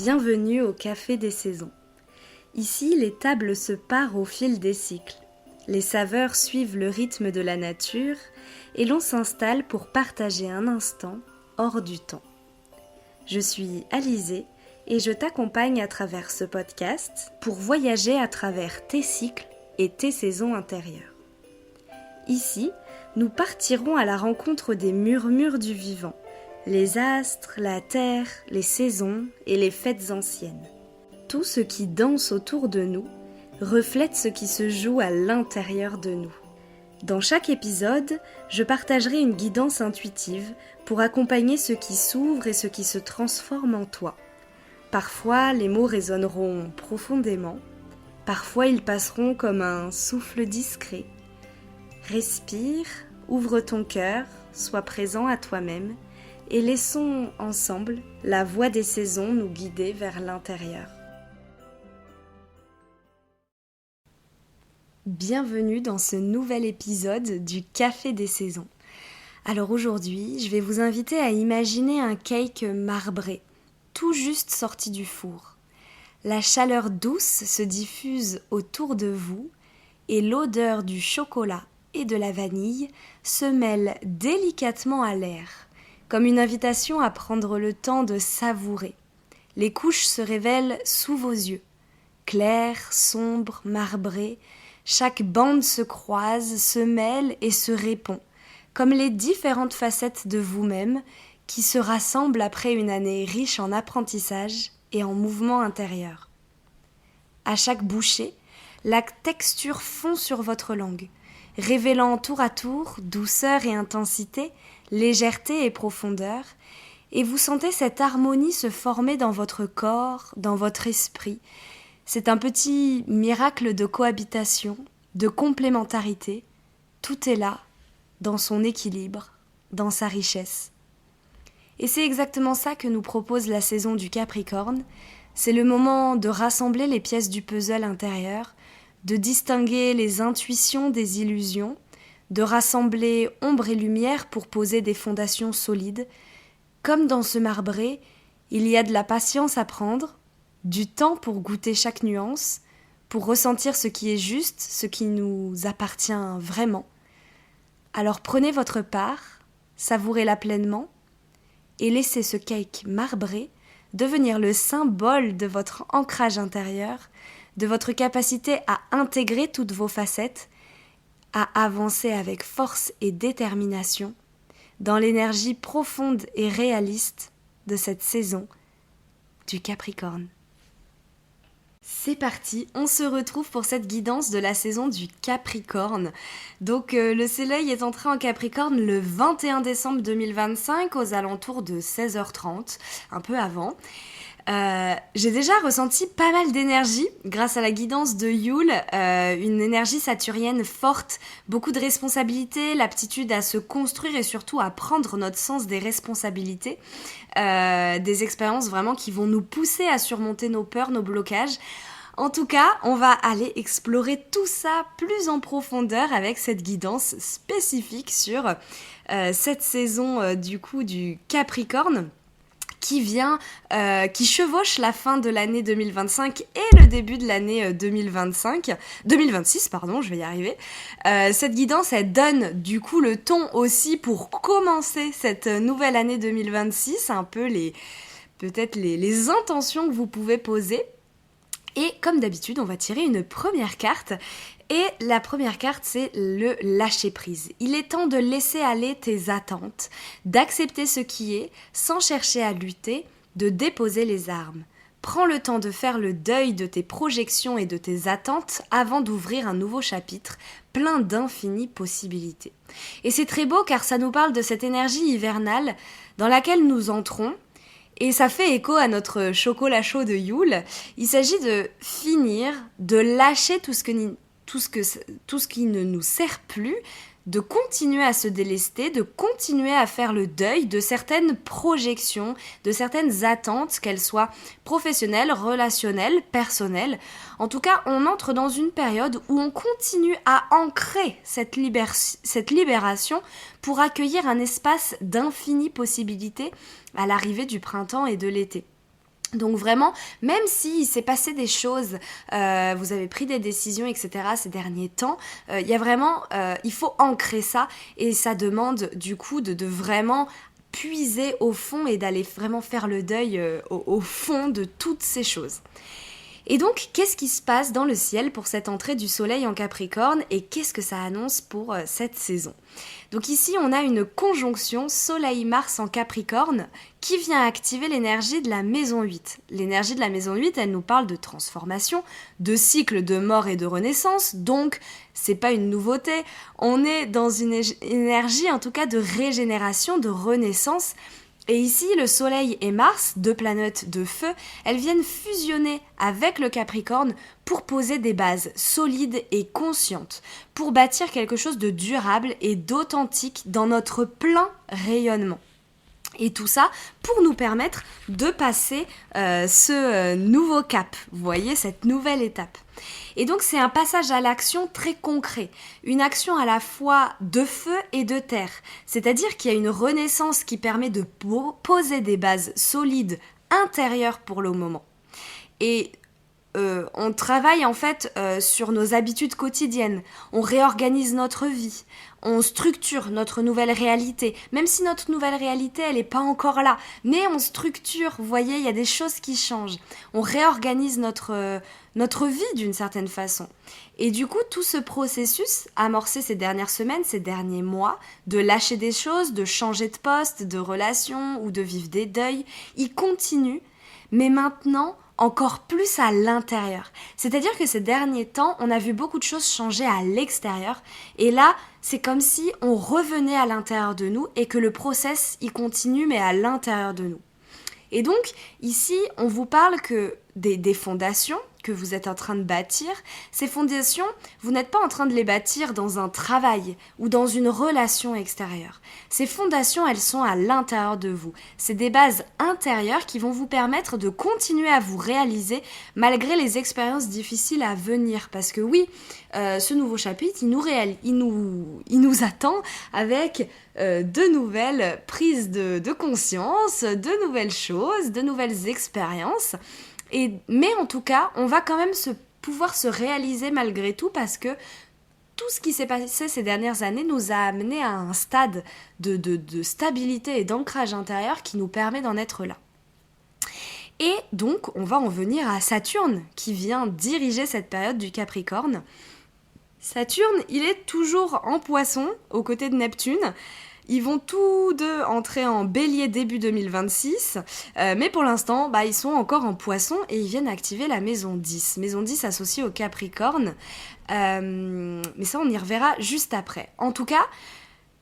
Bienvenue au Café des Saisons. Ici, les tables se parent au fil des cycles. Les saveurs suivent le rythme de la nature et l'on s'installe pour partager un instant hors du temps. Je suis Alizée et je t'accompagne à travers ce podcast pour voyager à travers tes cycles et tes saisons intérieures. Ici, nous partirons à la rencontre des murmures du vivant, les astres, la terre, les saisons et les fêtes anciennes. Tout ce qui danse autour de nous reflète ce qui se joue à l'intérieur de nous. Dans chaque épisode, je partagerai une guidance intuitive pour accompagner ce qui s'ouvre et ce qui se transforme en toi. Parfois, les mots résonneront profondément, parfois ils passeront comme un souffle discret. Respire, ouvre ton cœur, sois présent à toi-même et laissons ensemble la voix des saisons nous guider vers l'intérieur. Bienvenue dans ce nouvel épisode du Café des Saisons. Alors aujourd'hui, je vais vous inviter à imaginer un cake marbré, tout juste sorti du four. La chaleur douce se diffuse autour de vous et l'odeur du chocolat et de la vanille se mêle délicatement à l'air, comme une invitation à prendre le temps de savourer. Les couches se révèlent sous vos yeux, claires, sombres, marbrées. Chaque bande se croise, se mêle et se répond, comme les différentes facettes de vous-même qui se rassemblent après une année riche en apprentissage et en mouvement intérieur. À chaque bouchée, la texture fond sur votre langue, révélant tour à tour douceur et intensité, légèreté et profondeur, et vous sentez cette harmonie se former dans votre corps, dans votre esprit. C'est un petit miracle de cohabitation, de complémentarité. Tout est là, dans son équilibre, dans sa richesse. Et c'est exactement ça que nous propose la saison du Capricorne. C'est le moment de rassembler les pièces du puzzle intérieur, de distinguer les intuitions des illusions, de rassembler ombre et lumière pour poser des fondations solides. Comme dans ce marbré, il y a de la patience à prendre, du temps pour goûter chaque nuance, pour ressentir ce qui est juste, ce qui nous appartient vraiment. Alors prenez votre part, savourez-la pleinement et laissez ce cake marbré devenir le symbole de votre ancrage intérieur, de votre capacité à intégrer toutes vos facettes, à avancer avec force et détermination dans l'énergie profonde et réaliste de cette saison du Capricorne. C'est parti, on se retrouve pour cette guidance de la saison du Capricorne. Donc le soleil est entré en Capricorne le 21 décembre 2025 aux alentours de 16h30, un peu avant. J'ai déjà ressenti pas mal d'énergie grâce à la guidance de Yule, une énergie saturnienne forte, beaucoup de responsabilités, l'aptitude à se construire et surtout à prendre notre sens des responsabilités, des expériences vraiment qui vont nous pousser à surmonter nos peurs, nos blocages. En tout cas, on va aller explorer tout ça plus en profondeur avec cette guidance spécifique sur cette saison du Capricorne, qui chevauche la fin de l'année 2025 et le début de l'année 2026, je vais y arriver. Cette guidance, elle donne du coup le ton aussi pour commencer cette nouvelle année 2026, un peu peut-être les intentions que vous pouvez poser. Et comme d'habitude, on va tirer une première carte. Et la première carte, c'est le lâcher-prise. Il est temps de laisser aller tes attentes, d'accepter ce qui est, sans chercher à lutter, de déposer les armes. Prends le temps de faire le deuil de tes projections et de tes attentes avant d'ouvrir un nouveau chapitre, plein d'infinies possibilités. Et c'est très beau car ça nous parle de cette énergie hivernale dans laquelle nous entrons. Et ça fait écho à notre chocolat chaud de Yule. Il s'agit de finir, de lâcher tout ce qui ne nous sert plus, de continuer à se délester, de continuer à faire le deuil de certaines projections, de certaines attentes, qu'elles soient professionnelles, relationnelles, personnelles. En tout cas, on entre dans une période où on continue à ancrer cette libération pour accueillir un espace d'infinies possibilités à l'arrivée du printemps et de l'été. Donc vraiment, même s'il s'est passé des choses, vous avez pris des décisions, etc. ces derniers temps, il y a vraiment, il faut ancrer ça et ça demande du coup de vraiment puiser au fond et d'aller vraiment faire le deuil au fond de toutes ces choses. Et donc, qu'est-ce qui se passe dans le ciel pour cette entrée du soleil en Capricorne et qu'est-ce que ça annonce pour cette saison? Donc ici, on a une conjonction Soleil-Mars en Capricorne qui vient activer l'énergie de la maison 8. L'énergie de la maison 8, elle nous parle de transformation, de cycle de mort et de renaissance, donc c'est pas une nouveauté, on est dans une énergie en tout cas de régénération, de renaissance. Et ici, le Soleil et Mars, deux planètes de feu, elles viennent fusionner avec le Capricorne pour poser des bases solides et conscientes, pour bâtir quelque chose de durable et d'authentique dans notre plein rayonnement. Et tout ça pour nous permettre de passer ce nouveau cap, vous voyez, cette nouvelle étape. Et donc c'est un passage à l'action très concret, une action à la fois de feu et de terre, c'est-à-dire qu'il y a une renaissance qui permet de poser des bases solides intérieures pour le moment. Et on travaille en fait sur nos habitudes quotidiennes, on réorganise notre vie, on structure notre nouvelle réalité, même si notre nouvelle réalité elle n'est pas encore là, mais on structure, vous voyez, il y a des choses qui changent, on réorganise notre vie d'une certaine façon. Et du coup, tout ce processus amorcé ces dernières semaines, ces derniers mois, de lâcher des choses, de changer de poste, de relation ou de vivre des deuils, il continue, mais maintenant encore plus à l'intérieur. C'est-à-dire que ces derniers temps, on a vu beaucoup de choses changer à l'extérieur et là, c'est comme si on revenait à l'intérieur de nous et que le process, il continue mais à l'intérieur de nous. Et donc, ici, on vous parle que des fondations que vous êtes en train de bâtir, ces fondations, vous n'êtes pas en train de les bâtir dans un travail ou dans une relation extérieure. Ces fondations, elles sont à l'intérieur de vous. C'est des bases intérieures qui vont vous permettre de continuer à vous réaliser malgré les expériences difficiles à venir. Parce que oui, ce nouveau chapitre, il nous attend avec de nouvelles prises de conscience, de nouvelles choses, de nouvelles expériences. Mais en tout cas, on va quand même pouvoir se réaliser malgré tout parce que tout ce qui s'est passé ces dernières années nous a amené à un stade de stabilité et d'ancrage intérieur qui nous permet d'en être là. Et donc, on va en venir à Saturne qui vient diriger cette période du Capricorne. Saturne, il est toujours en Poisson, aux côtés de Neptune. Ils vont tous deux entrer en Bélier début 2026, mais pour l'instant, ils sont encore en Poisson et ils viennent activer la maison 10. Maison 10 associée au Capricorne, mais ça on y reverra juste après. En tout cas,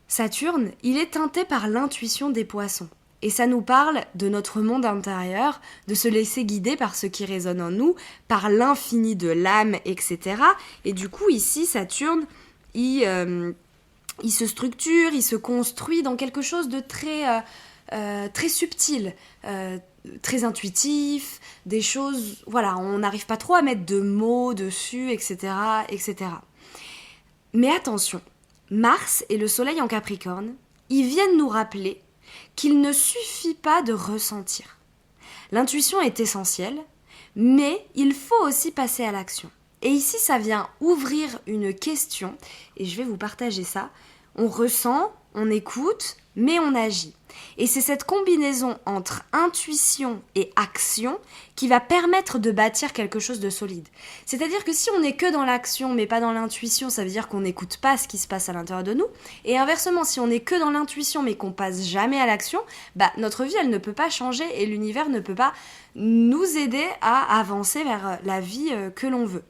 Saturne, il est teinté par l'intuition des Poissons. Et ça nous parle de notre monde intérieur, de se laisser guider par ce qui résonne en nous, par l'infini de l'âme, etc. Et du coup, ici, Saturne, il se structure, il se construit dans quelque chose de très subtil, très intuitif, des choses, voilà, on n'arrive pas trop à mettre de mots dessus, etc., etc. Mais attention, Mars et le Soleil en Capricorne, ils viennent nous rappeler qu'il ne suffit pas de ressentir. L'intuition est essentielle, mais il faut aussi passer à l'action. Et ici, ça vient ouvrir une question, et je vais vous partager ça. On ressent, on écoute, mais on agit. Et c'est cette combinaison entre intuition et action qui va permettre de bâtir quelque chose de solide. C'est-à-dire que si on n'est que dans l'action, mais pas dans l'intuition, ça veut dire qu'on n'écoute pas ce qui se passe à l'intérieur de nous. Et inversement, si on n'est que dans l'intuition, mais qu'on passe jamais à l'action, notre vie, elle ne peut pas changer et l'univers ne peut pas nous aider à avancer vers la vie que l'on veut.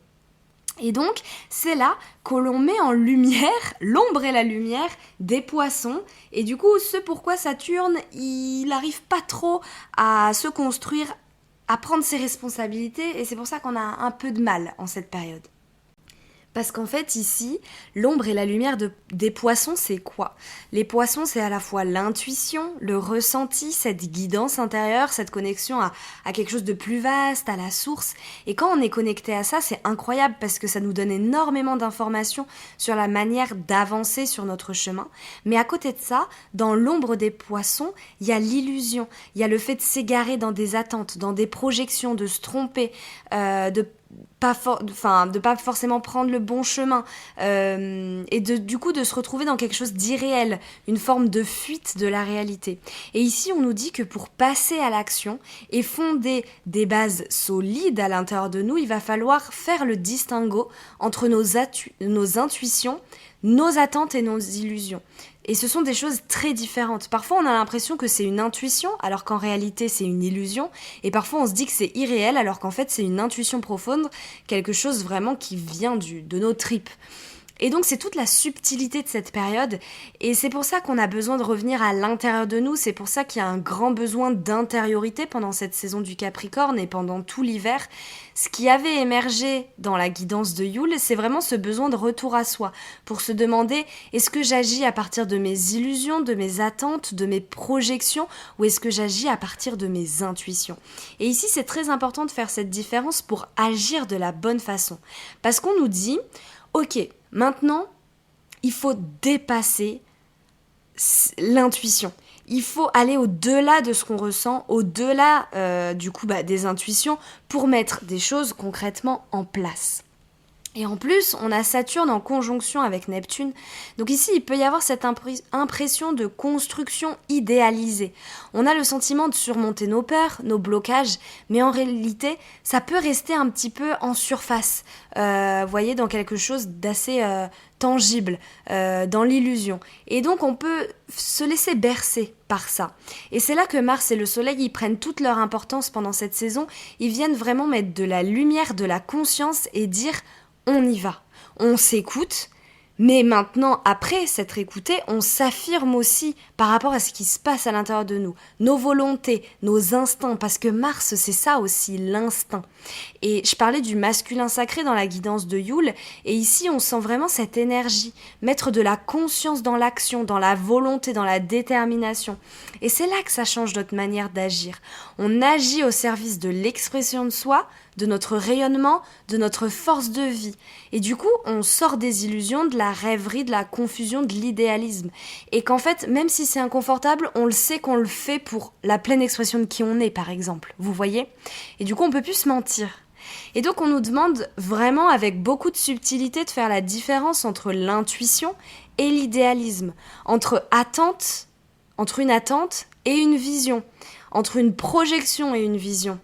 Et donc, c'est là que l'on met en lumière, l'ombre et la lumière des Poissons. Et du coup, ce pourquoi Saturne, il n'arrive pas trop à se construire, à prendre ses responsabilités. Et c'est pour ça qu'on a un peu de mal en cette période. Parce qu'en fait, ici, l'ombre et la lumière des poissons, c'est quoi? Les poissons, c'est à la fois l'intuition, le ressenti, cette guidance intérieure, cette connexion à quelque chose de plus vaste, à la source. Et quand on est connecté à ça, c'est incroyable parce que ça nous donne énormément d'informations sur la manière d'avancer sur notre chemin. Mais à côté de ça, dans l'ombre des poissons, il y a l'illusion, il y a le fait de s'égarer dans des attentes, dans des projections, de se tromper, de pas forcément prendre le bon chemin et du coup de se retrouver dans quelque chose d'irréel, une forme de fuite de la réalité. Et ici on nous dit que pour passer à l'action et fonder des bases solides à l'intérieur de nous, il va falloir faire le distinguo entre nos intuitions, nos attentes et nos illusions. Et ce sont des choses très différentes. Parfois, on a l'impression que c'est une intuition, alors qu'en réalité, c'est une illusion. Et parfois, on se dit que c'est irréel, alors qu'en fait, c'est une intuition profonde, quelque chose vraiment qui vient de nos tripes. Et donc c'est toute la subtilité de cette période et c'est pour ça qu'on a besoin de revenir à l'intérieur de nous, c'est pour ça qu'il y a un grand besoin d'intériorité pendant cette saison du Capricorne et pendant tout l'hiver. Ce qui avait émergé dans la guidance de Yule, c'est vraiment ce besoin de retour à soi, pour se demander est-ce que j'agis à partir de mes illusions, de mes attentes, de mes projections ou est-ce que j'agis à partir de mes intuitions. Et ici c'est très important de faire cette différence pour agir de la bonne façon. Parce qu'on nous dit ok, maintenant, il faut dépasser l'intuition. Il faut aller au-delà de ce qu'on ressent, au-delà des intuitions pour mettre des choses concrètement en place. Et en plus, on a Saturne en conjonction avec Neptune. Donc ici, il peut y avoir cette impression de construction idéalisée. On a le sentiment de surmonter nos peurs, nos blocages, mais en réalité, ça peut rester un petit peu en surface. Voyez, dans quelque chose d'assez tangible, dans l'illusion. Et donc, on peut se laisser bercer par ça. Et c'est là que Mars et le Soleil, ils prennent toute leur importance pendant cette saison. Ils viennent vraiment mettre de la lumière, de la conscience et dire on y va, on s'écoute, mais maintenant, après s'être écouté, on s'affirme aussi par rapport à ce qui se passe à l'intérieur de nous, nos volontés, nos instincts, parce que Mars, c'est ça aussi, l'instinct. Et je parlais du masculin sacré dans la guidance de Yule, et ici, on sent vraiment cette énergie, mettre de la conscience dans l'action, dans la volonté, dans la détermination. Et c'est là que ça change notre manière d'agir. On agit au service de l'expression de soi, de notre rayonnement, de notre force de vie. Et du coup, on sort des illusions, de la rêverie, de la confusion, de l'idéalisme. Et qu'en fait, même si c'est inconfortable, on le sait qu'on le fait pour la pleine expression de qui on est, par exemple. Vous voyez ? Et du coup, on peut plus se mentir. Et donc, on nous demande vraiment, avec beaucoup de subtilité, de faire la différence entre l'intuition et l'idéalisme. Entre une attente et une vision. Entre une projection et une vision.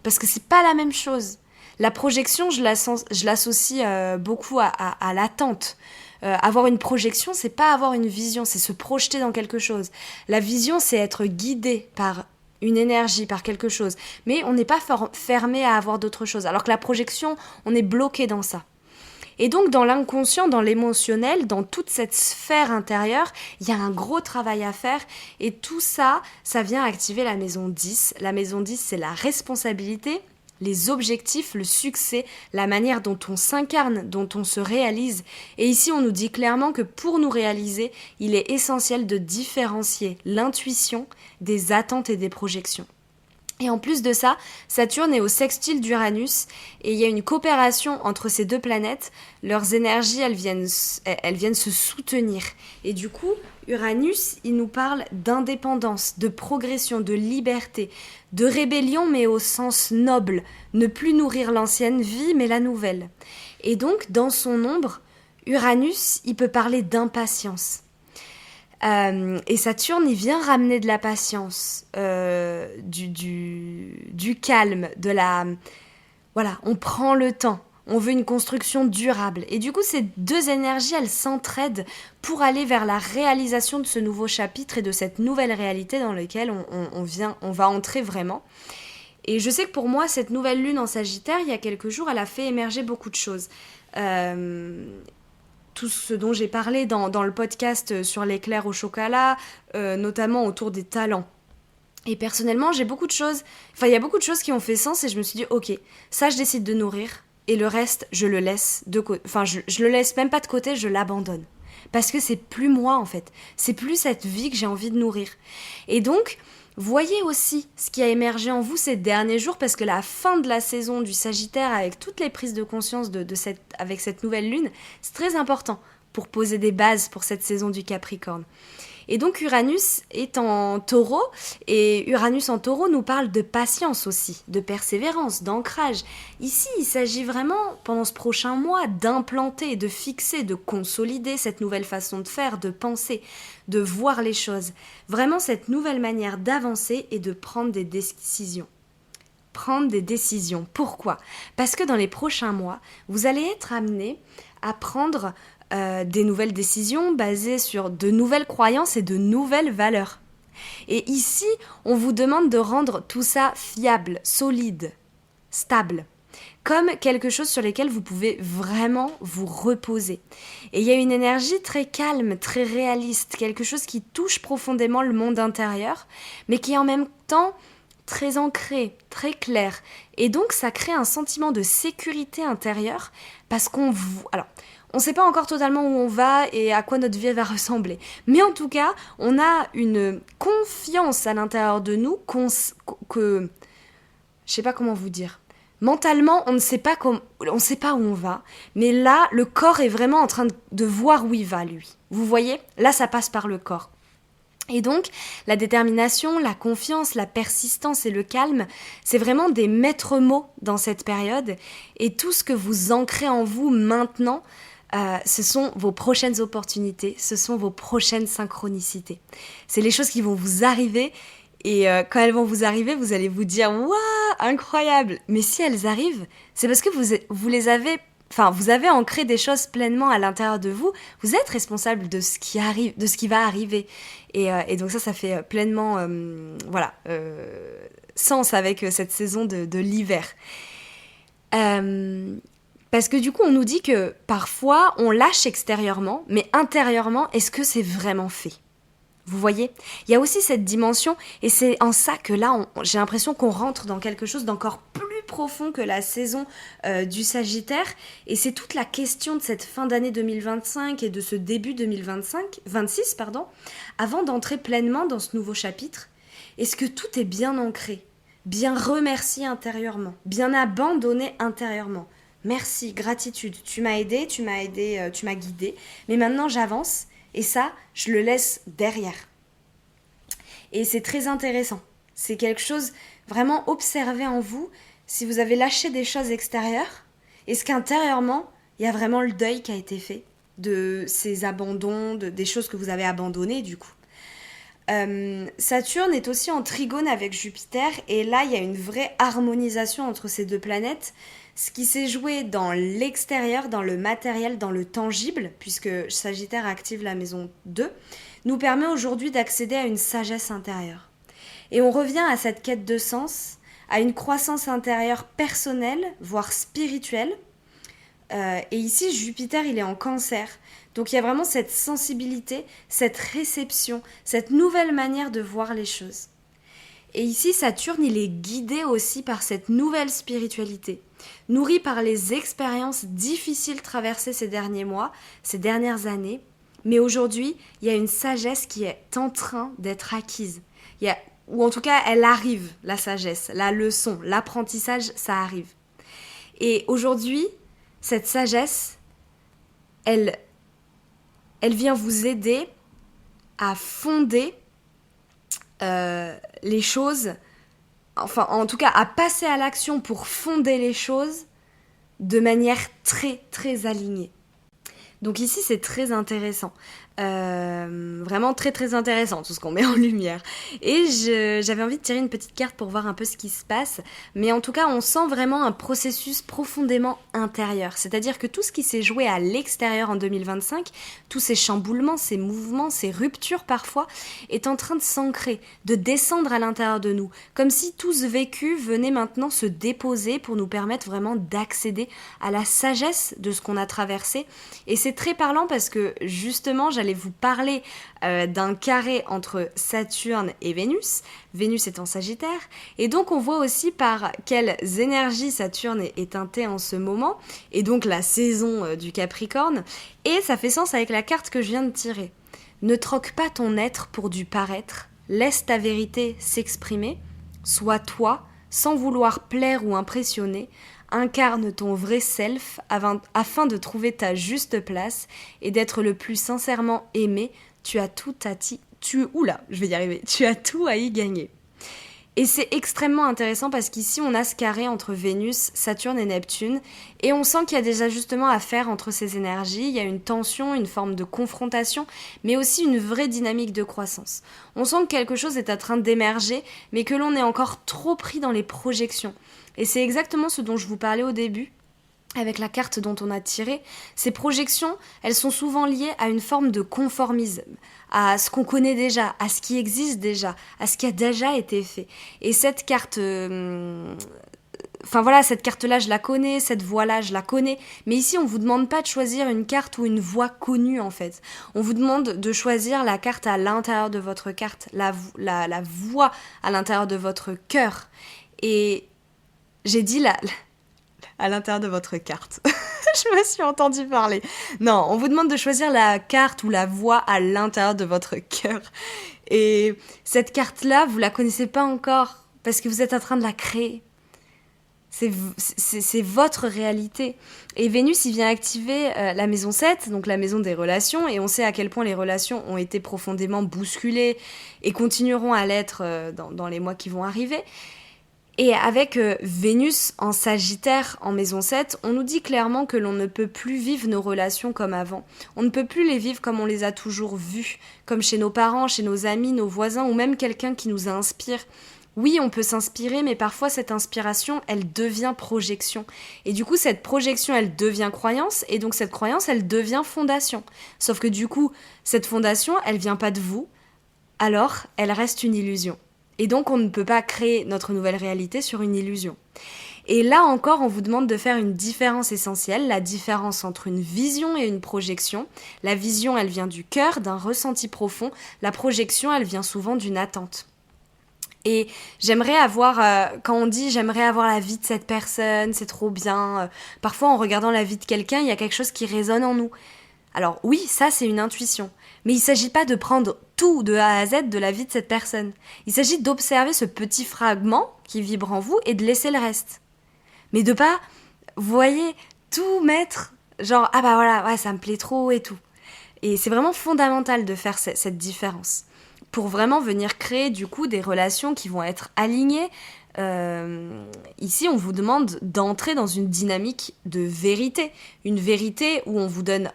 Parce que c'est pas la même chose. La projection, je l'associe beaucoup à l'attente. Avoir une projection, c'est pas avoir une vision, c'est se projeter dans quelque chose. La vision, c'est être guidé par une énergie, par quelque chose. Mais on n'est pas fermé à avoir d'autres choses. Alors que la projection, on est bloqué dans ça. Et donc, dans l'inconscient, dans l'émotionnel, dans toute cette sphère intérieure, il y a un gros travail à faire. Et tout ça, ça vient activer la maison 10. La maison 10, c'est la responsabilité, les objectifs, le succès, la manière dont on s'incarne, dont on se réalise. Et ici, on nous dit clairement que pour nous réaliser, il est essentiel de différencier l'intuition des attentes et des projections. Et en plus de ça, Saturne est au sextile d'Uranus et il y a une coopération entre ces deux planètes. Leurs énergies, elles viennent se soutenir. Et du coup, Uranus, il nous parle d'indépendance, de progression, de liberté, de rébellion mais au sens noble. Ne plus nourrir l'ancienne vie mais la nouvelle. Et donc, dans son ombre, Uranus, il peut parler d'impatience. Et Saturne, il vient ramener de la patience, du calme, de la... Voilà, on prend le temps, on veut une construction durable. Et du coup, ces deux énergies, elles s'entraident pour aller vers la réalisation de ce nouveau chapitre et de cette nouvelle réalité dans laquelle on va entrer vraiment. Et je sais que pour moi, cette nouvelle lune en Sagittaire, il y a quelques jours, elle a fait émerger beaucoup de choses. Tout ce dont j'ai parlé dans le podcast sur l'éclair au chocolat, notamment autour des talents. Et personnellement, il y a beaucoup de choses qui ont fait sens et je me suis dit, ok, ça je décide de nourrir, et le reste, je le laisse de côté. Enfin, je le laisse même pas de côté, je l'abandonne. Parce que c'est plus moi, en fait. C'est plus cette vie que j'ai envie de nourrir. Et donc, voyez aussi ce qui a émergé en vous ces derniers jours, parce que la fin de la saison du Sagittaire, avec toutes les prises de conscience avec cette nouvelle lune, c'est très important pour poser des bases pour cette saison du Capricorne. Et donc Uranus est en Taureau, et Uranus en Taureau nous parle de patience aussi, de persévérance, d'ancrage. Ici, il s'agit vraiment, pendant ce prochain mois, d'implanter, de fixer, de consolider cette nouvelle façon de faire, de penser, de voir les choses. Vraiment cette nouvelle manière d'avancer et de prendre des décisions. Prendre des décisions. Pourquoi ? Parce que dans les prochains mois, vous allez être amené à prendre des nouvelles décisions basées sur de nouvelles croyances et de nouvelles valeurs. Et ici, on vous demande de rendre tout ça fiable, solide, stable, comme quelque chose sur lequel vous pouvez vraiment vous reposer. Et il y a une énergie très calme, très réaliste, quelque chose qui touche profondément le monde intérieur, mais qui est en même temps très ancré, très clair. Et donc, ça crée un sentiment de sécurité intérieure parce qu'on vous... Alors, on ne sait pas encore totalement où on va et à quoi notre vie va ressembler. Mais en tout cas, on a une confiance à l'intérieur de nous que... Je sais pas comment vous dire. Mentalement, on ne sait pas où on va. Mais là, le corps est vraiment en train de voir où il va, lui. Vous voyez ? Là, ça passe par le corps. Et donc, la détermination, la confiance, la persistance et le calme, c'est vraiment des maîtres mots dans cette période. Et tout ce que vous ancrez en vous maintenant, ce sont vos prochaines opportunités, ce sont vos prochaines synchronicités. C'est les choses qui vont vous arriver et quand elles vont vous arriver, vous allez vous dire « Waouh, incroyable !» Mais si elles arrivent, c'est parce que vous les avez... Enfin, vous avez ancré des choses pleinement à l'intérieur de vous. Vous êtes responsable de ce qui arrive, de ce qui va arriver. Et donc ça fait pleinement sens avec cette saison de l'hiver. Parce que du coup, on nous dit que parfois, on lâche extérieurement, mais intérieurement, est-ce que c'est vraiment fait ? Vous voyez ? Il y a aussi cette dimension, et c'est en ça que là, j'ai l'impression qu'on rentre dans quelque chose d'encore plus profond que la saison du Sagittaire, et c'est toute la question de cette fin d'année 2025 et de ce début 2026, avant d'entrer pleinement dans ce nouveau chapitre. Est-ce que tout est bien ancré, bien remercié intérieurement, bien abandonné intérieurement ? Merci, gratitude, tu m'as aidé, tu m'as guidé, mais maintenant j'avance, et ça, je le laisse derrière. Et c'est très intéressant. C'est quelque chose vraiment observé en vous. Si vous avez lâché des choses extérieures, est-ce qu'intérieurement, il y a vraiment le deuil qui a été fait de ces abandons, des choses que vous avez abandonnées du coup. Saturne est aussi en trigone avec Jupiter et là, il y a une vraie harmonisation entre ces deux planètes. Ce qui s'est joué dans l'extérieur, dans le matériel, dans le tangible, puisque Sagittaire active la maison 2, nous permet aujourd'hui d'accéder à une sagesse intérieure. Et on revient à cette quête de sens, à une croissance intérieure personnelle, voire spirituelle. Et ici, Jupiter, il est en Cancer. Donc il y a vraiment cette sensibilité, cette réception, cette nouvelle manière de voir les choses. Et ici, Saturne, il est guidé aussi par cette nouvelle spiritualité, nourri par les expériences difficiles traversées ces derniers mois, ces dernières années. Mais aujourd'hui, il y a une sagesse qui est en train d'être acquise. Ou en tout cas, elle arrive, la sagesse, la leçon, l'apprentissage, ça arrive. Et aujourd'hui, cette sagesse, elle vient vous aider à fonder les choses, enfin en tout cas à passer à l'action pour fonder les choses de manière très très alignée. Donc ici c'est très intéressant, vraiment très très intéressant tout ce qu'on met en lumière. Et j'avais envie de tirer une petite carte pour voir un peu ce qui se passe, mais en tout cas on sent vraiment un processus profondément intérieur, c'est-à-dire que tout ce qui s'est joué à l'extérieur en 2025, tous ces chamboulements, ces mouvements, ces ruptures parfois, est en train de s'ancrer, de descendre à l'intérieur de nous, comme si tout ce vécu venait maintenant se déposer pour nous permettre vraiment d'accéder à la sagesse de ce qu'on a traversé. Et c'est très parlant parce que justement, j'allais j'allais vous parler d'un carré entre Saturne et Vénus. Vénus est en Sagittaire. Et donc, on voit aussi par quelles énergies Saturne est teinté en ce moment. Et donc, la saison du Capricorne. Et ça fait sens avec la carte que je viens de tirer. Ne troque pas ton être pour du paraître. Laisse ta vérité s'exprimer. Sois toi, sans vouloir plaire ou impressionner. Incarne ton vrai self afin de trouver ta juste place et d'être le plus sincèrement aimé. Tu as tout à y gagner. Et c'est extrêmement intéressant parce qu'ici on a ce carré entre Vénus, Saturne et Neptune et on sent qu'il y a des ajustements à faire entre ces énergies, il y a une tension, une forme de confrontation, mais aussi une vraie dynamique de croissance. On sent que quelque chose est en train d'émerger, mais que l'on est encore trop pris dans les projections. Et c'est exactement ce dont je vous parlais au début, avec la carte dont on a tiré. Ces projections, elles sont souvent liées à une forme de conformisme, à ce qu'on connaît déjà, à ce qui existe déjà, à ce qui a déjà été fait. Et cette carte... cette carte-là, je la connais, cette voie-là, je la connais. Mais ici, on vous demande pas de choisir une carte ou une voie connue, en fait. On vous demande de choisir la carte à l'intérieur de votre carte, la voie à l'intérieur de votre cœur. Et j'ai dit à l'intérieur de votre carte. Je me suis entendue parler. Non, on vous demande de choisir la carte ou la voie à l'intérieur de votre cœur. Et cette carte-là, vous la connaissez pas encore parce que vous êtes en train de la créer. C'est votre réalité. Et Vénus, il vient activer la maison 7, donc la maison des relations, et on sait à quel point les relations ont été profondément bousculées et continueront à l'être dans les mois qui vont arriver. Et avec Vénus en Sagittaire en maison 7, on nous dit clairement que l'on ne peut plus vivre nos relations comme avant. On ne peut plus les vivre comme on les a toujours vues, comme chez nos parents, chez nos amis, nos voisins ou même quelqu'un qui nous inspire. Oui, on peut s'inspirer, mais parfois cette inspiration, elle devient projection. Et du coup, cette projection, elle devient croyance, et donc cette croyance, elle devient fondation. Sauf que du coup, cette fondation, elle vient pas de vous, alors elle reste une illusion. Et donc, on ne peut pas créer notre nouvelle réalité sur une illusion. Et là encore, on vous demande de faire une différence essentielle, la différence entre une vision et une projection. La vision, elle vient du cœur, d'un ressenti profond. La projection, elle vient souvent d'une attente. Et j'aimerais avoir, quand on dit j'aimerais avoir la vie de cette personne, c'est trop bien. Parfois, en regardant la vie de quelqu'un, il y a quelque chose qui résonne en nous. Alors oui, ça c'est une intuition. Mais il ne s'agit pas de prendre tout de A à Z de la vie de cette personne. Il s'agit d'observer ce petit fragment qui vibre en vous et de laisser le reste. Mais de pas, vous voyez, tout mettre, genre, ah bah voilà, ouais, ça me plaît trop et tout. Et c'est vraiment fondamental de faire cette différence. Pour vraiment venir créer du coup des relations qui vont être alignées. Ici, on vous demande d'entrer dans une dynamique de vérité. Une vérité où on vous donne,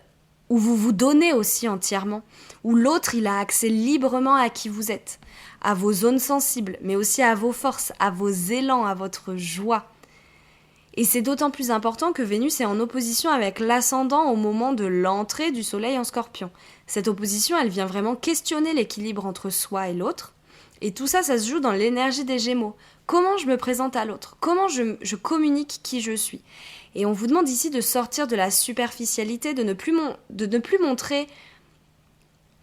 où vous vous donnez aussi entièrement. Où l'autre, il a accès librement à qui vous êtes. À vos zones sensibles, mais aussi à vos forces, à vos élans, à votre joie. Et c'est d'autant plus important que Vénus est en opposition avec l'ascendant au moment de l'entrée du soleil en Scorpion. Cette opposition, elle vient vraiment questionner l'équilibre entre soi et l'autre. Et tout ça, ça se joue dans l'énergie des Gémeaux. Comment je me présente à l'autre ? Comment je communique qui je suis ? Et on vous demande ici de sortir de la superficialité, de ne plus montrer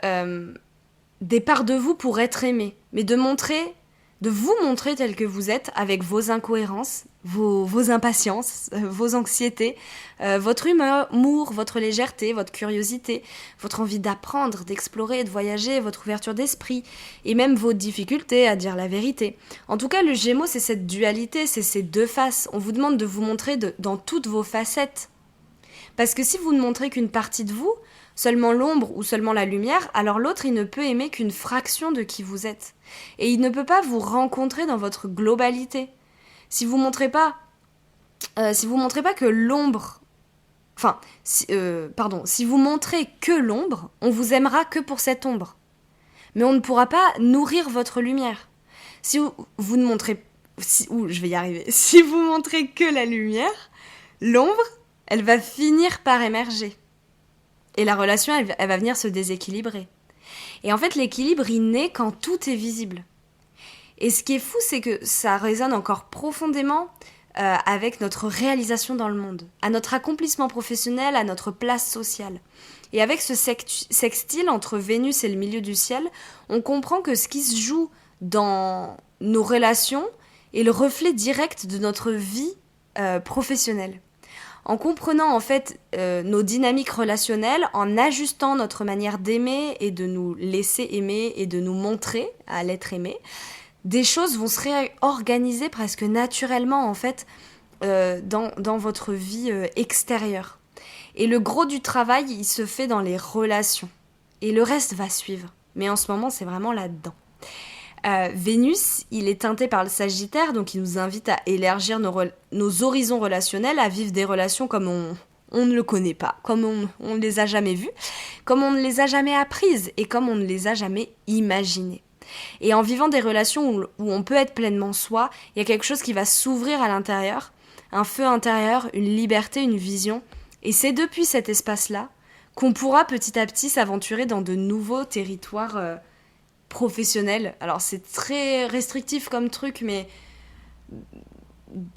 des parts de vous pour être aimé, mais de vous montrer tel que vous êtes avec vos incohérences, vos impatiences, vos anxiétés, votre humour, votre légèreté, votre curiosité, votre envie d'apprendre, d'explorer, de voyager, votre ouverture d'esprit et même vos difficultés à dire la vérité. En tout cas, le Gémeaux, c'est cette dualité, c'est ces deux faces. On vous demande de vous montrer dans toutes vos facettes. Parce que si vous ne montrez qu'une partie de vous, seulement l'ombre ou seulement la lumière, alors l'autre, il ne peut aimer qu'une fraction de qui vous êtes. Et il ne peut pas vous rencontrer dans votre globalité. Si vous montrez pas que l'ombre... si vous montrez que l'ombre, on vous aimera que pour cette ombre. Mais on ne pourra pas nourrir votre lumière. Si vous ne montrez... Si vous montrez que la lumière, l'ombre, elle va finir par émerger. Et la relation, elle va venir se déséquilibrer. Et en fait, l'équilibre, il naît quand tout est visible. Et ce qui est fou, c'est que ça résonne encore profondément avec notre réalisation dans le monde, à notre accomplissement professionnel, à notre place sociale. Et avec ce sextile entre Vénus et le milieu du ciel, on comprend que ce qui se joue dans nos relations est le reflet direct de notre vie professionnelle. En comprenant en fait nos dynamiques relationnelles, en ajustant notre manière d'aimer et de nous laisser aimer et de nous montrer à l'être aimé, des choses vont se réorganiser presque naturellement en fait dans votre vie extérieure. Et le gros du travail, il se fait dans les relations. Et le reste va suivre. Mais en ce moment, c'est vraiment là-dedans. Vénus, il est teinté par le Sagittaire, donc il nous invite à élargir nos horizons relationnels, à vivre des relations comme on ne le connaît pas, comme on ne les a jamais vues, comme on ne les a jamais apprises et comme on ne les a jamais imaginées. Et en vivant des relations où on peut être pleinement soi, il y a quelque chose qui va s'ouvrir à l'intérieur, un feu intérieur, une liberté, une vision. Et c'est depuis cet espace-là qu'on pourra petit à petit s'aventurer dans de nouveaux territoires professionnel. Alors c'est très restrictif comme truc, mais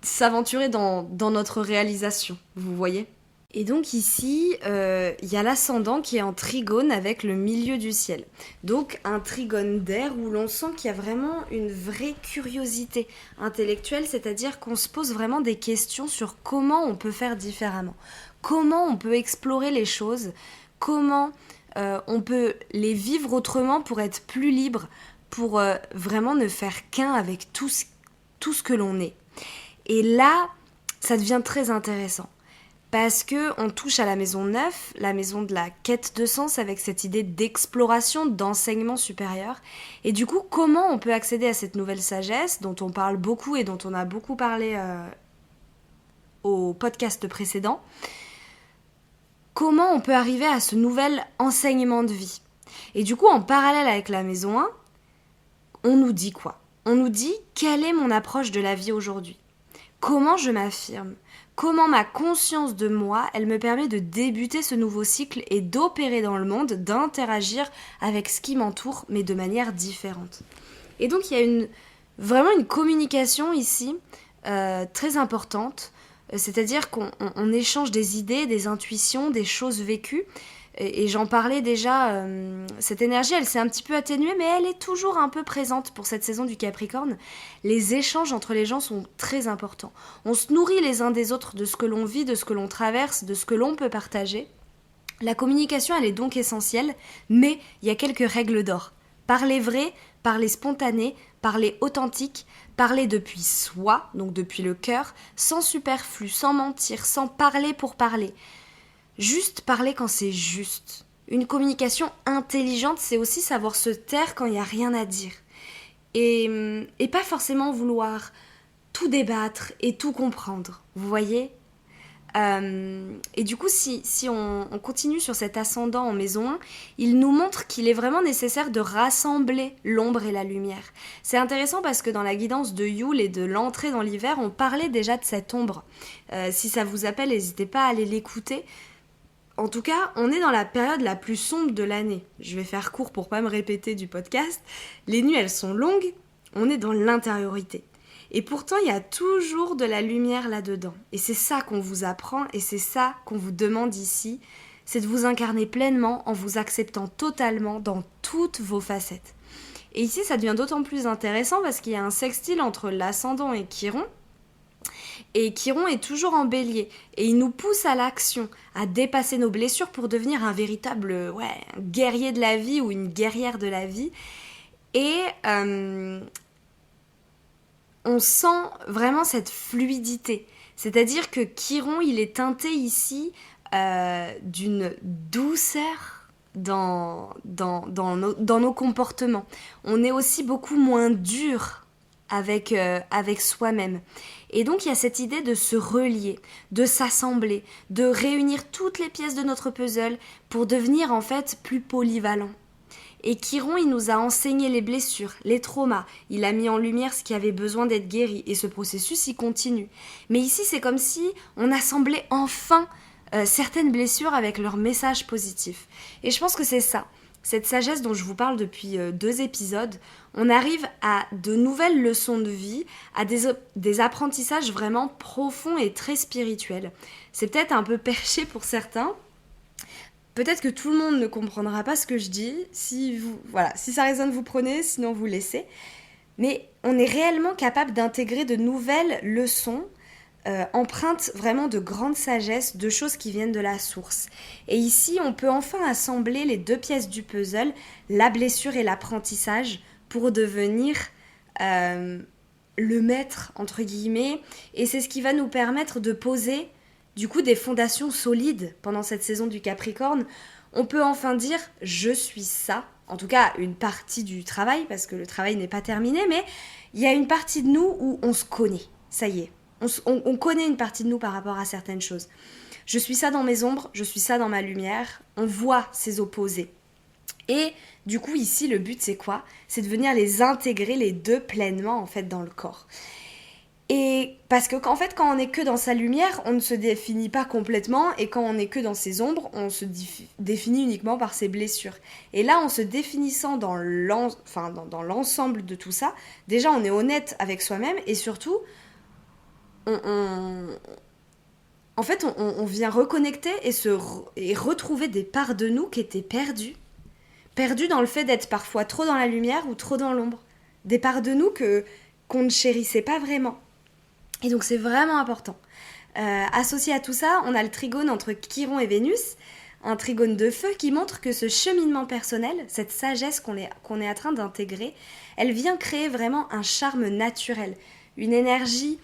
s'aventurer dans notre réalisation, vous voyez. Et donc ici, y a l'ascendant qui est en trigone avec le milieu du ciel. Donc un trigone d'air où l'on sent qu'il y a vraiment une vraie curiosité intellectuelle, c'est-à-dire qu'on se pose vraiment des questions sur comment on peut faire différemment, comment on peut explorer les choses, comment on peut les vivre autrement pour être plus libre, pour vraiment ne faire qu'un avec tout ce que l'on est. Et là, ça devient très intéressant. Parce qu'on touche à la maison 9, la maison de la quête de sens, avec cette idée d'exploration, d'enseignement supérieur. Et du coup, comment on peut accéder à cette nouvelle sagesse, dont on parle beaucoup et dont on a beaucoup parlé au podcast précédent. Comment on peut arriver à ce nouvel enseignement de vie. Et du coup, en parallèle avec la maison 1, on nous dit quoi ? On nous dit quelle est mon approche de la vie aujourd'hui ? Comment je m'affirme ? Comment ma conscience de moi, elle me permet de débuter ce nouveau cycle et d'opérer dans le monde, d'interagir avec ce qui m'entoure, mais de manière différente. Et donc, il y a vraiment une communication ici très importante, c'est-à-dire qu'on échange des idées, des intuitions, des choses vécues. Et j'en parlais déjà, cette énergie, elle s'est un petit peu atténuée, mais elle est toujours un peu présente pour cette saison du Capricorne. Les échanges entre les gens sont très importants. On se nourrit les uns des autres de ce que l'on vit, de ce que l'on traverse, de ce que l'on peut partager. La communication, elle est donc essentielle, mais il y a quelques règles d'or. Parler vrai, parler spontané, parler authentique, parler depuis soi, donc depuis le cœur, sans superflu, sans mentir, sans parler pour parler. Juste parler quand c'est juste. Une communication intelligente, c'est aussi savoir se taire quand il n'y a rien à dire. Et pas forcément vouloir tout débattre et tout comprendre. Vous voyez ? Et du coup, si on continue sur cet ascendant en maison 1, il nous montre qu'il est vraiment nécessaire de rassembler l'ombre et la lumière. C'est intéressant parce que dans la guidance de Yule et de l'entrée dans l'hiver, on parlait déjà de cette ombre. Si ça vous appelle, n'hésitez pas à aller l'écouter. En tout cas, on est dans la période la plus sombre de l'année. Je vais faire court pour pas me répéter du podcast. Les nuits, elles sont longues. On est dans l'intériorité. Et pourtant, il y a toujours de la lumière là-dedans. Et c'est ça qu'on vous apprend et c'est ça qu'on vous demande ici. C'est de vous incarner pleinement en vous acceptant totalement dans toutes vos facettes. Et ici, ça devient d'autant plus intéressant parce qu'il y a un sextile entre l'ascendant et Chiron. Et Chiron est toujours en bélier et il nous pousse à l'action, à dépasser nos blessures pour devenir un véritable guerrier de la vie ou une guerrière de la vie. Et on sent vraiment cette fluidité. C'est-à-dire que Chiron, il est teinté ici d'une douceur dans nos comportements. On est aussi beaucoup moins dur avec soi-même. Et donc, il y a cette idée de se relier, de s'assembler, de réunir toutes les pièces de notre puzzle pour devenir en fait plus polyvalent. Et Chiron, il nous a enseigné les blessures, les traumas. Il a mis en lumière ce qui avait besoin d'être guéri. Et ce processus, il continue. Mais ici, c'est comme si on assemblait enfin certaines blessures avec leur message positif. Et je pense que c'est ça. Cette sagesse dont je vous parle depuis 2 épisodes, on arrive à de nouvelles leçons de vie, à des apprentissages vraiment profonds et très spirituels. C'est peut-être un peu perché pour certains, peut-être que tout le monde ne comprendra pas ce que je dis. Si ça résonne, vous prenez, sinon vous laissez. Mais on est réellement capable d'intégrer de nouvelles leçons empreintes vraiment de grande sagesse, de choses qui viennent de la source. Et ici, on peut enfin assembler les deux pièces du puzzle, la blessure et l'apprentissage, pour devenir le maître, entre guillemets. Et c'est ce qui va nous permettre de poser, du coup, des fondations solides pendant cette saison du Capricorne. On peut enfin dire « je suis ça ». En tout cas, une partie du travail, parce que le travail n'est pas terminé, mais il y a une partie de nous où on se connaît. Ça y est, on connaît une partie de nous par rapport à certaines choses. Je suis ça dans mes ombres, je suis ça dans ma lumière. On voit ces opposés. Et du coup, ici, le but, c'est quoi ? C'est de venir les intégrer, les deux, pleinement, en fait, dans le corps. Et parce que en fait, quand on n'est que dans sa lumière, on ne se définit pas complètement, et quand on n'est que dans ses ombres, on se définit uniquement par ses blessures. Et là, en se définissant dans l'ensemble de tout ça, déjà on est honnête avec soi-même, et surtout, en fait, on vient reconnecter et retrouver des parts de nous qui étaient perdues dans le fait d'être parfois trop dans la lumière ou trop dans l'ombre. Des parts de nous qu'on ne chérissait pas vraiment. Et donc c'est vraiment important. Associé à tout ça, on a le trigone entre Chiron et Vénus, un trigone de feu qui montre que ce cheminement personnel, cette sagesse qu'on est en train d'intégrer, elle vient créer vraiment un charme naturel, une énergie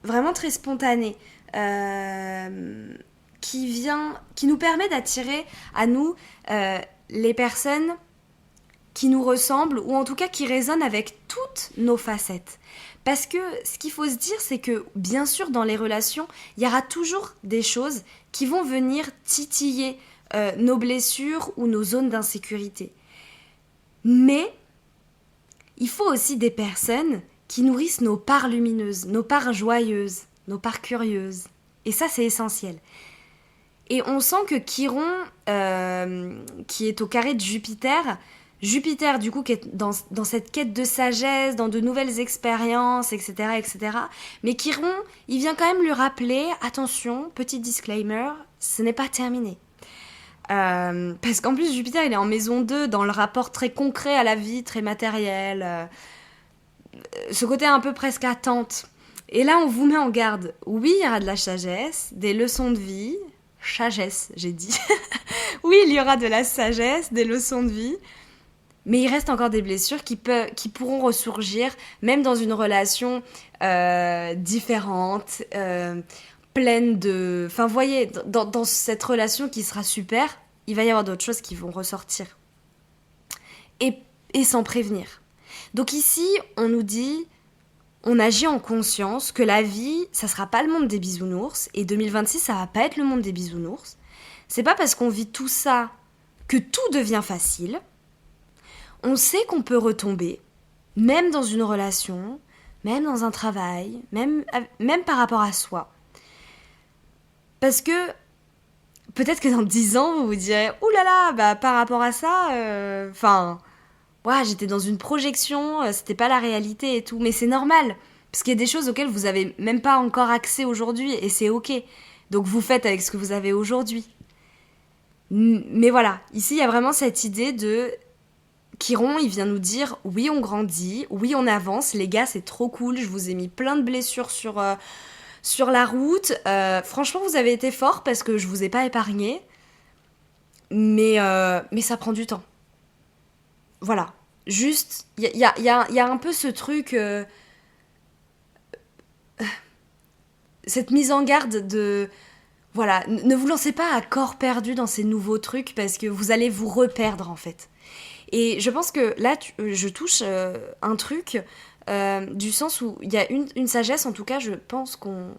vraiment très spontanée, qui nous permet d'attirer à nous les personnes qui nous ressemblent, ou en tout cas qui résonnent avec toutes nos facettes. Parce que ce qu'il faut se dire, c'est que bien sûr dans les relations, il y aura toujours des choses qui vont venir titiller nos blessures ou nos zones d'insécurité. Mais il faut aussi des personnes qui nourrissent nos parts lumineuses, nos parts joyeuses, nos parts curieuses. Et ça, c'est essentiel. Et on sent que Chiron, qui est au carré de Jupiter, du coup, qui est dans cette quête de sagesse, dans de nouvelles expériences, etc., etc. Mais Chiron, il vient quand même lui rappeler, attention, petit disclaimer, ce n'est pas terminé. Parce qu'en plus, Jupiter, il est en maison 2, dans le rapport très concret à la vie, très matériel. Ce côté un peu presque attente. Et là, on vous met en garde. Oui, il y aura de la sagesse, des leçons de vie. Sagesse, j'ai dit. Oui, il y aura de la sagesse, des leçons de vie. Mais il reste encore des blessures qui pourront ressurgir, même dans une relation différente, pleine de... Enfin, vous voyez, dans cette relation qui sera super, il va y avoir d'autres choses qui vont ressortir. Et sans prévenir. Donc ici, on nous dit, on agit en conscience que la vie, ça sera pas le monde des bisounours, et 2026, ça va pas être le monde des bisounours. C'est pas parce qu'on vit tout ça que tout devient facile. On sait qu'on peut retomber, même dans une relation, même dans un travail, même par rapport à soi. Parce que peut-être que dans 10 ans, vous vous direz « Ouh là là, bah, par rapport à ça, j'étais dans une projection, c'était pas la réalité et tout. » Mais c'est normal, parce qu'il y a des choses auxquelles vous avez même pas encore accès aujourd'hui, et c'est ok. Donc vous faites avec ce que vous avez aujourd'hui. Mais voilà, ici il y a vraiment cette idée de... Chiron, il vient nous dire « Oui, on grandit, oui, on avance, les gars, c'est trop cool, je vous ai mis plein de blessures sur la route. Franchement, vous avez été forts parce que je vous ai pas épargné. Mais ça prend du temps. » Voilà. Juste, il y a un peu ce truc... cette mise en garde de... Voilà, ne vous lancez pas à corps perdu dans ces nouveaux trucs parce que vous allez vous reperdre, en fait. Et je pense que là, je touche un truc du sens où il y a une sagesse, en tout cas, je pense qu'on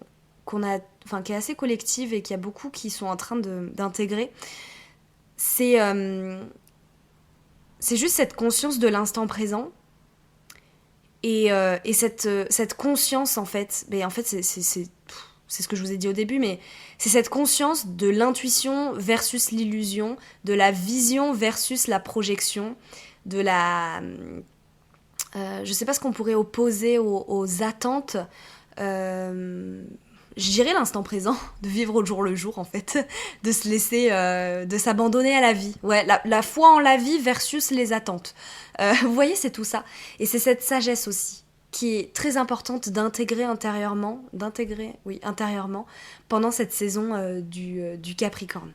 a, enfin, qui est assez collective et qu'il y a beaucoup qui sont en train d'intégrer. C'est juste cette conscience de l'instant présent et cette conscience, en fait. Mais en fait, c'est ce que je vous ai dit au début, mais c'est cette conscience de l'intuition versus l'illusion, de la vision versus la projection, de la... je sais pas ce qu'on pourrait opposer aux attentes. je dirais l'instant présent, de vivre au jour le jour en fait, de se laisser, de s'abandonner à la vie. Ouais, la foi en la vie versus les attentes. Vous voyez, c'est tout ça. Et c'est cette sagesse aussi qui est très importante intérieurement pendant cette saison du Capricorne.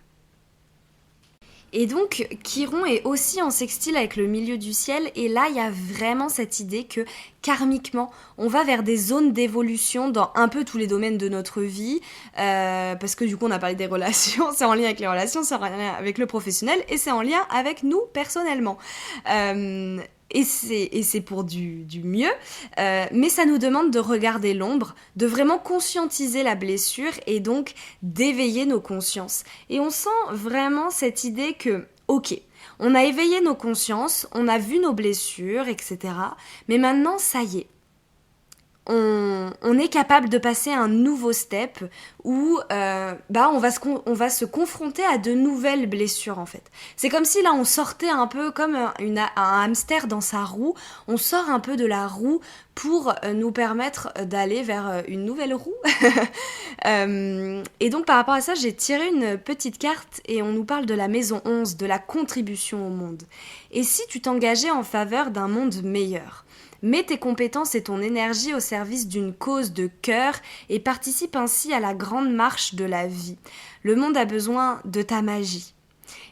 Et donc, Chiron est aussi en sextile avec le milieu du ciel, et là, il y a vraiment cette idée que, karmiquement, on va vers des zones d'évolution dans un peu tous les domaines de notre vie, parce que du coup, on a parlé des relations, c'est en lien avec les relations, c'est en lien avec le professionnel, et c'est en lien avec nous, personnellement. Et c'est pour du mieux, mais ça nous demande de regarder l'ombre, de vraiment conscientiser la blessure et donc d'éveiller nos consciences. Et on sent vraiment cette idée que, ok, on a éveillé nos consciences, on a vu nos blessures, etc. Mais maintenant, ça y est. On est capable de passer un nouveau step où on va se confronter à de nouvelles blessures en fait. C'est comme si là on sortait un peu comme un hamster dans sa roue, on sort un peu de la roue pour nous permettre d'aller vers une nouvelle roue. Et donc par rapport à ça, j'ai tiré une petite carte et on nous parle de la maison 11, de la contribution au monde. Et si tu t'engageais en faveur d'un monde meilleur ? Mets tes compétences et ton énergie au service d'une cause de cœur et participe ainsi à la grande marche de la vie. Le monde a besoin de ta magie.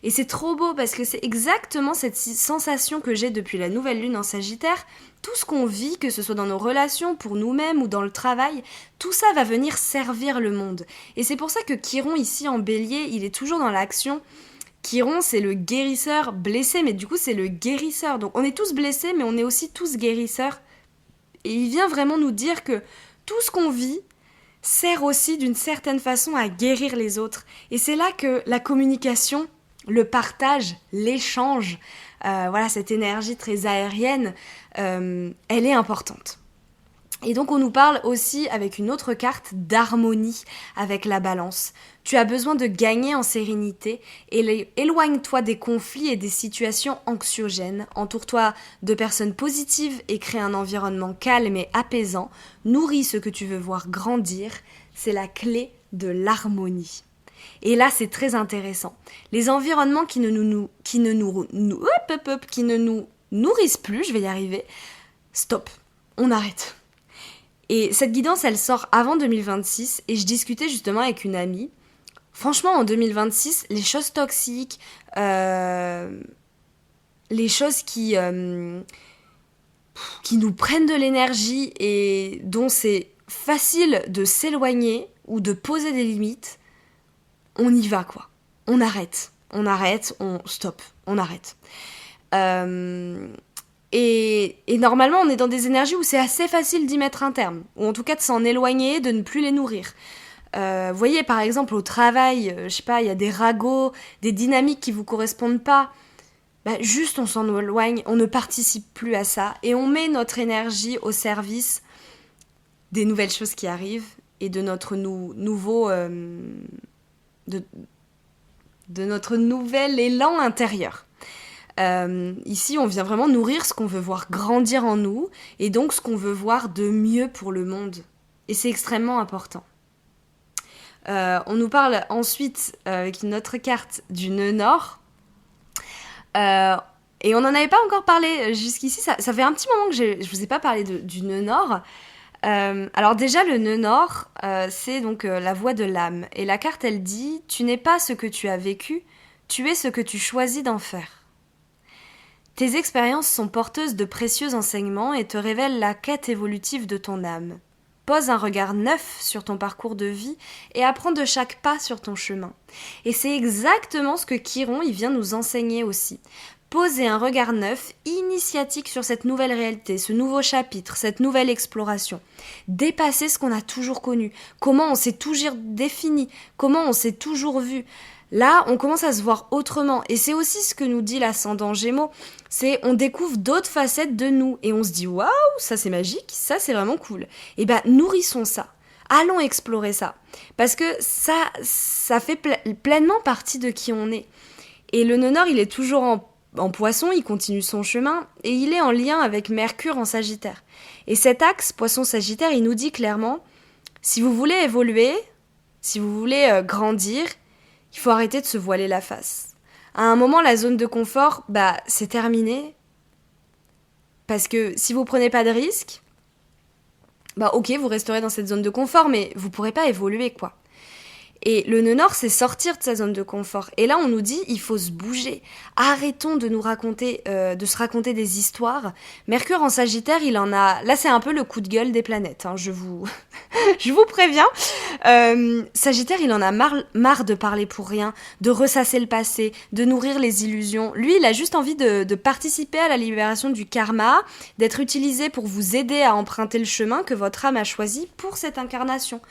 Et c'est trop beau parce que c'est exactement cette sensation que j'ai depuis la nouvelle lune en Sagittaire. Tout ce qu'on vit, que ce soit dans nos relations, pour nous-mêmes ou dans le travail, tout ça va venir servir le monde. Et c'est pour ça que Chiron ici en Bélier, il est toujours dans l'action. Chiron, c'est le guérisseur blessé, mais du coup, c'est le guérisseur. Donc, on est tous blessés, mais on est aussi tous guérisseurs. Et il vient vraiment nous dire que tout ce qu'on vit sert aussi d'une certaine façon à guérir les autres. Et c'est là que la communication, le partage, l'échange, cette énergie très aérienne, elle est importante. Et donc on nous parle aussi avec une autre carte d'harmonie avec la balance. Tu as besoin de gagner en sérénité, éloigne-toi des conflits et des situations anxiogènes, entoure-toi de personnes positives et crée un environnement calme et apaisant, nourris ce que tu veux voir grandir, c'est la clé de l'harmonie. Et là c'est très intéressant. Les environnements qui ne nous nourrissent plus, je vais y arriver, stop, on arrête. Et cette guidance, elle sort avant 2026 et je discutais justement avec une amie. Franchement, en 2026, les choses toxiques, les choses qui nous prennent de l'énergie et dont c'est facile de s'éloigner ou de poser des limites, on y va quoi. On arrête, on stop, on arrête. Et normalement, on est dans des énergies où c'est assez facile d'y mettre un terme, ou en tout cas de s'en éloigner, de ne plus les nourrir. Vous voyez, par exemple, au travail, je sais pas, il y a des ragots, des dynamiques qui vous correspondent pas. Juste, on s'en éloigne, on ne participe plus à ça, et on met notre énergie au service des nouvelles choses qui arrivent et de notre de notre nouvel élan intérieur. Ici, on vient vraiment nourrir ce qu'on veut voir grandir en nous et donc ce qu'on veut voir de mieux pour le monde. Et c'est extrêmement important. On nous parle ensuite avec une autre carte du nœud nord. Et on n'en avait pas encore parlé jusqu'ici. Ça fait un petit moment que je vous ai pas parlé du nœud nord. Alors déjà, le nœud nord, c'est donc la voix de l'âme. Et la carte, elle dit « Tu n'es pas ce que tu as vécu, tu es ce que tu choisis d'en faire ». Tes expériences sont porteuses de précieux enseignements et te révèlent la quête évolutive de ton âme. Pose un regard neuf sur ton parcours de vie et apprends de chaque pas sur ton chemin. Et c'est exactement ce que Chiron il vient nous enseigner aussi. Poser un regard neuf, initiatique sur cette nouvelle réalité, ce nouveau chapitre, cette nouvelle exploration. Dépasser ce qu'on a toujours connu, comment on s'est toujours défini, comment on s'est toujours vu. Là, on commence à se voir autrement. Et c'est aussi ce que nous dit l'ascendant Gémeaux. C'est on découvre d'autres facettes de nous. Et on se dit, waouh, ça c'est magique, ça c'est vraiment cool. Et nourrissons ça. Allons explorer ça. Parce que ça fait pleinement partie de qui on est. Et le nœud nord, il est toujours en poisson, il continue son chemin. Et il est en lien avec Mercure en Sagittaire. Et cet axe, poisson-Sagittaire, il nous dit clairement, Si vous voulez évoluer, si vous voulez grandir, il faut arrêter de se voiler la face. À un moment, la zone de confort, c'est terminé. Parce que si vous prenez pas de risques, ok, vous resterez dans cette zone de confort, mais vous pourrez pas évoluer, quoi. Et le nœud nord, c'est sortir de sa zone de confort. Et là, on nous dit, il faut se bouger. Arrêtons de se raconter des histoires. Mercure en Sagittaire, il en a... Là, c'est un peu le coup de gueule des planètes, je vous préviens. Sagittaire, il en a marre de parler pour rien, de ressasser le passé, de nourrir les illusions. Lui, il a juste envie de participer à la libération du karma, d'être utilisé pour vous aider à emprunter le chemin que votre âme a choisi pour cette incarnation.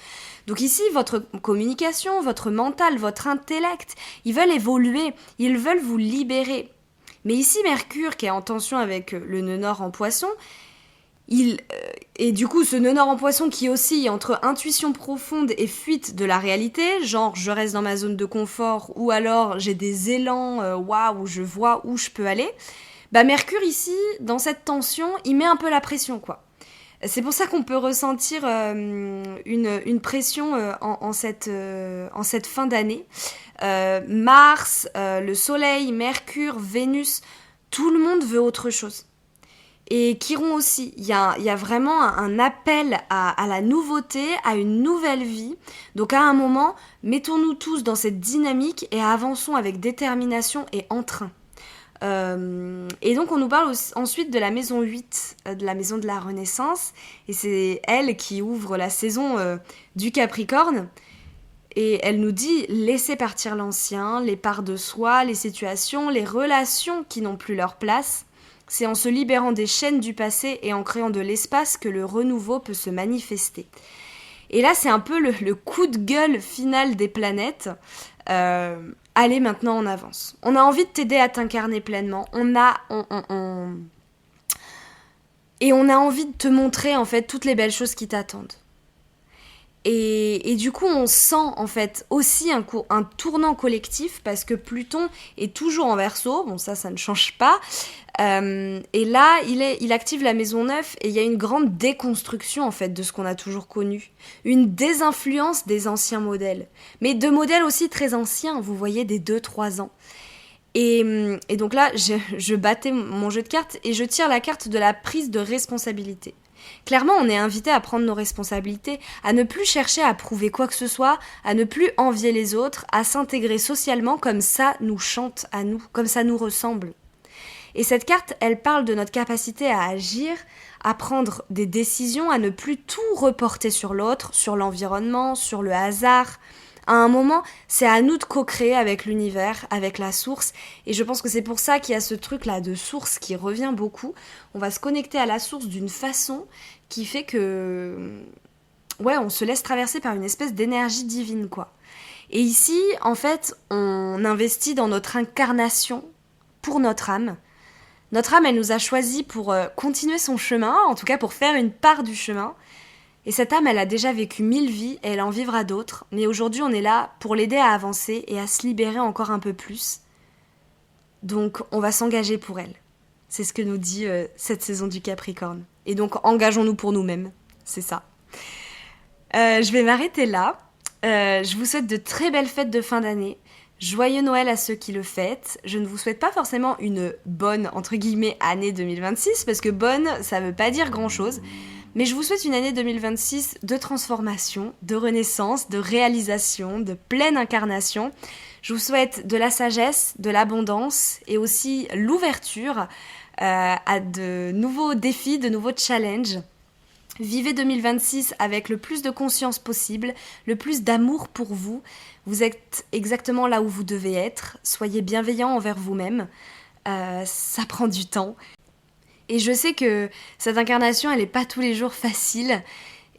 Donc ici, votre communication, votre mental, votre intellect, ils veulent évoluer, ils veulent vous libérer. Mais ici, Mercure, qui est en tension avec le nœud nord en poisson, et du coup, ce nœud nord en poisson qui oscille entre intuition profonde et fuite de la réalité, genre je reste dans ma zone de confort, ou alors j'ai des élans, où je vois où je peux aller, Mercure ici, dans cette tension, il met un peu la pression, quoi. C'est pour ça qu'on peut ressentir une pression en cette fin d'année. Mars, le Soleil, Mercure, Vénus, tout le monde veut autre chose. Et Chiron aussi, il y a vraiment un appel à la nouveauté, à une nouvelle vie. Donc à un moment, mettons-nous tous dans cette dynamique et avançons avec détermination et entrain. Et donc on nous parle ensuite de la maison 8, de la maison de la Renaissance, et c'est elle qui ouvre la saison du Capricorne, et elle nous dit laissez partir l'ancien, les parts de soi, les situations, les relations qui n'ont plus leur place. C'est en se libérant des chaînes du passé et en créant de l'espace que le renouveau peut se manifester. Et là c'est un peu le coup de gueule final des planètes. Allez, maintenant on avance. On a envie de t'aider à t'incarner pleinement. Et on a envie de te montrer en fait toutes les belles choses qui t'attendent. Et du coup, on sent en fait aussi un tournant collectif parce que Pluton est toujours en Verseau. Bon, ça ne change pas. Et là, il active la maison 9 et il y a une grande déconstruction en fait de ce qu'on a toujours connu. Une désinfluence des anciens modèles. Mais de modèles aussi très anciens, vous voyez, des 2-3 ans. Et donc là, je battais mon jeu de cartes et je tire la carte de la prise de responsabilité. Clairement, on est invité à prendre nos responsabilités, à ne plus chercher à prouver quoi que ce soit, à ne plus envier les autres, à s'intégrer socialement comme ça nous chante à nous, comme ça nous ressemble. Et cette carte, elle parle de notre capacité à agir, à prendre des décisions, à ne plus tout reporter sur l'autre, sur l'environnement, sur le hasard. À un moment, c'est à nous de co-créer avec l'univers, avec la source. Et je pense que c'est pour ça qu'il y a ce truc-là de source qui revient beaucoup. On va se connecter à la source d'une façon qui fait que... on se laisse traverser par une espèce d'énergie divine, quoi. Et ici, en fait, on investit dans notre incarnation pour notre âme. Notre âme, elle nous a choisis pour continuer son chemin, en tout cas pour faire une part du chemin. Et cette âme, elle a déjà vécu 1000 vies et elle en vivra d'autres. Mais aujourd'hui, on est là pour l'aider à avancer et à se libérer encore un peu plus. Donc, on va s'engager pour elle. C'est ce que nous dit cette saison du Capricorne. Et donc, engageons-nous pour nous-mêmes. C'est ça. Je vais m'arrêter là. Je vous souhaite de très belles fêtes de fin d'année. Joyeux Noël à ceux qui le fêtent. Je ne vous souhaite pas forcément une bonne, entre guillemets, année 2026, parce que bonne, ça veut pas dire grand-chose. Mais je vous souhaite une année 2026 de transformation, de renaissance, de réalisation, de pleine incarnation. Je vous souhaite de la sagesse, de l'abondance et aussi l'ouverture à de nouveaux défis, de nouveaux challenges. Vivez 2026 avec le plus de conscience possible, le plus d'amour pour vous. Vous êtes exactement là où vous devez être. Soyez bienveillant envers vous-même. Ça prend du temps. Et je sais que cette incarnation, elle n'est pas tous les jours facile.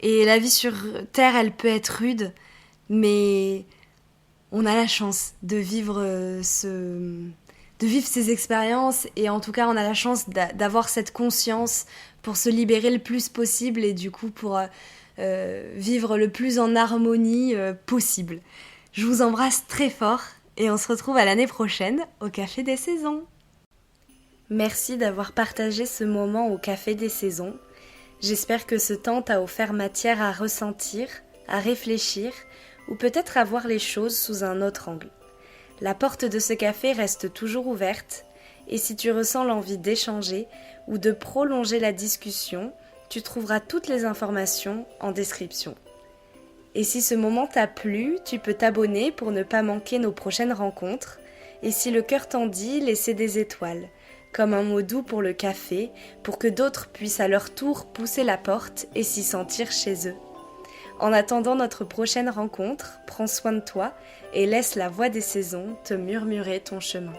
Et la vie sur Terre, elle peut être rude. Mais on a la chance de vivre ces expériences. Et en tout cas, on a la chance d'avoir cette conscience pour se libérer le plus possible et du coup pour vivre le plus en harmonie possible. Je vous embrasse très fort et on se retrouve à l'année prochaine au Café des Saisons. Merci d'avoir partagé ce moment au Café des Saisons. J'espère que ce temps t'a offert matière à ressentir, à réfléchir ou peut-être à voir les choses sous un autre angle. La porte de ce café reste toujours ouverte et si tu ressens l'envie d'échanger ou de prolonger la discussion, tu trouveras toutes les informations en description. Et si ce moment t'a plu, tu peux t'abonner pour ne pas manquer nos prochaines rencontres. Et si le cœur t'en dit, laisser des étoiles, comme un mot doux pour le café, pour que d'autres puissent à leur tour pousser la porte et s'y sentir chez eux. En attendant notre prochaine rencontre, prends soin de toi et laisse la voix des saisons te murmurer ton chemin.